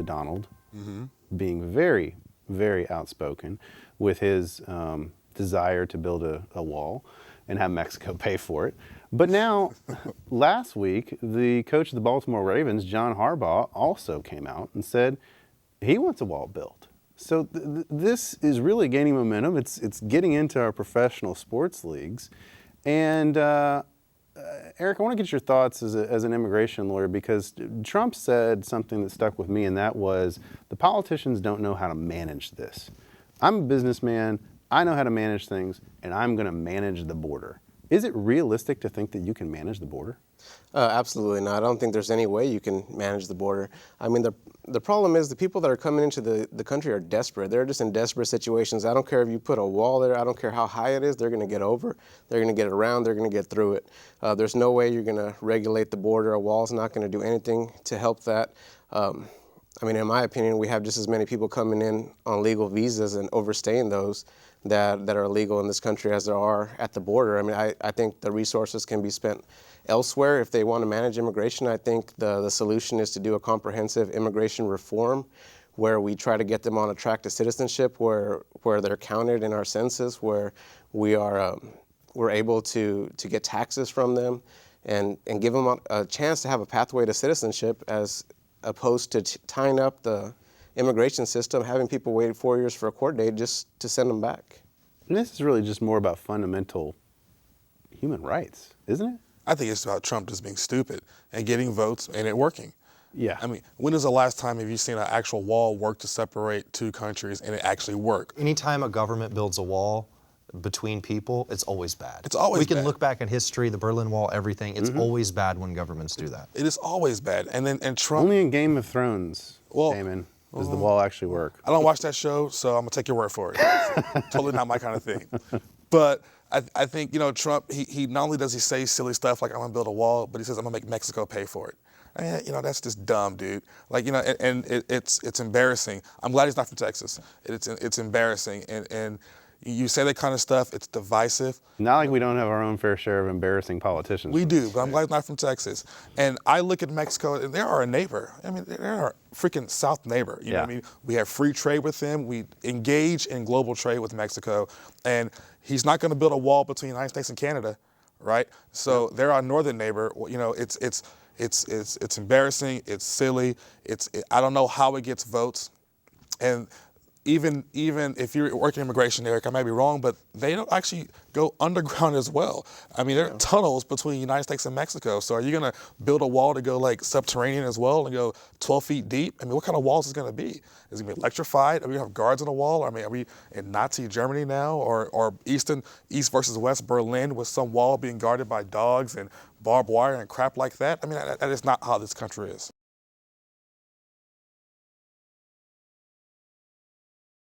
Donald, being very, very outspoken with his desire to build a wall and have Mexico pay for it. But now, last week, the coach of the Baltimore Ravens, John Harbaugh, also came out and said he wants a wall built. So this is really gaining momentum. It's getting into our professional sports leagues. And Eric, I want to get your thoughts as an immigration lawyer, because Trump said something that stuck with me, and that was the politicians don't know how to manage this. I'm a businessman. I know how to manage things, and I'm going to manage the border. Is it realistic to think that you can manage the border? Absolutely not. I don't think there's any way you can manage the border. I mean, the problem is the people that are coming into the country are desperate. They're just in desperate situations. I don't care if you put a wall there. I don't care how high it is. They're going to get over. They're going to get around. They're going to get through it. There's no way you're going to regulate the border. A wall's not going to do anything to help that. I mean, in my opinion, we have just as many people coming in on legal visas and overstaying those that are illegal in this country as there are at the border. I mean, I think the resources can be spent elsewhere if they want to manage immigration. I think the solution is to do a comprehensive immigration reform where we try to get them on a track to citizenship, where they're counted in our census, where we're able to get taxes from them and give them a chance to have a pathway to citizenship, as opposed to tying up the immigration system, having people wait 4 years for a court date just to send them back. And this is really just more about fundamental human rights, isn't it? I think it's about Trump just being stupid and getting votes and it working. Yeah. I mean, when is the last time have you seen an actual wall work to separate two countries and it actually work? Anytime a government builds a wall between people, it's always bad. It's always We can bad. look back at history, the Berlin Wall, everything. It's always bad when governments do that. It is always bad. And Trump... Only in Game of Thrones, Damon, does the wall actually work. I don't watch that show, so I'm going to take your word for it. Totally not my kind of thing. But I think, Trump, he not only does he say silly stuff like I'm going to build a wall, but he says I'm going to make Mexico pay for it. I mean, that's just dumb, dude. Like, and it's embarrassing. I'm glad he's not from Texas. It's embarrassing. And you say that kind of stuff, it's divisive. Not like we don't have our own fair share of embarrassing politicians. We do, but I'm glad he's not from Texas. And I look at Mexico, and they are a neighbor. I mean, they're our freaking South neighbor. You know what I mean? We have free trade with them. We engage in global trade with Mexico. And he's not going to build a wall between the United States and Canada, right? So they're our northern neighbor. It's embarrassing. It's silly. I don't know how it gets votes. And even if you're working immigration, Eric, I may be wrong, but they don't actually go underground as well. I mean, there are tunnels between the United States and Mexico. So are you going to build a wall to go like subterranean as well and go 12 feet deep? I mean, what kind of walls is it going to be? Is it going to be electrified? Are we going to have guards on the wall? I mean, are we in Nazi Germany now, or East versus West Berlin with some wall being guarded by dogs and barbed wire and crap like that? I mean, that is not how this country is.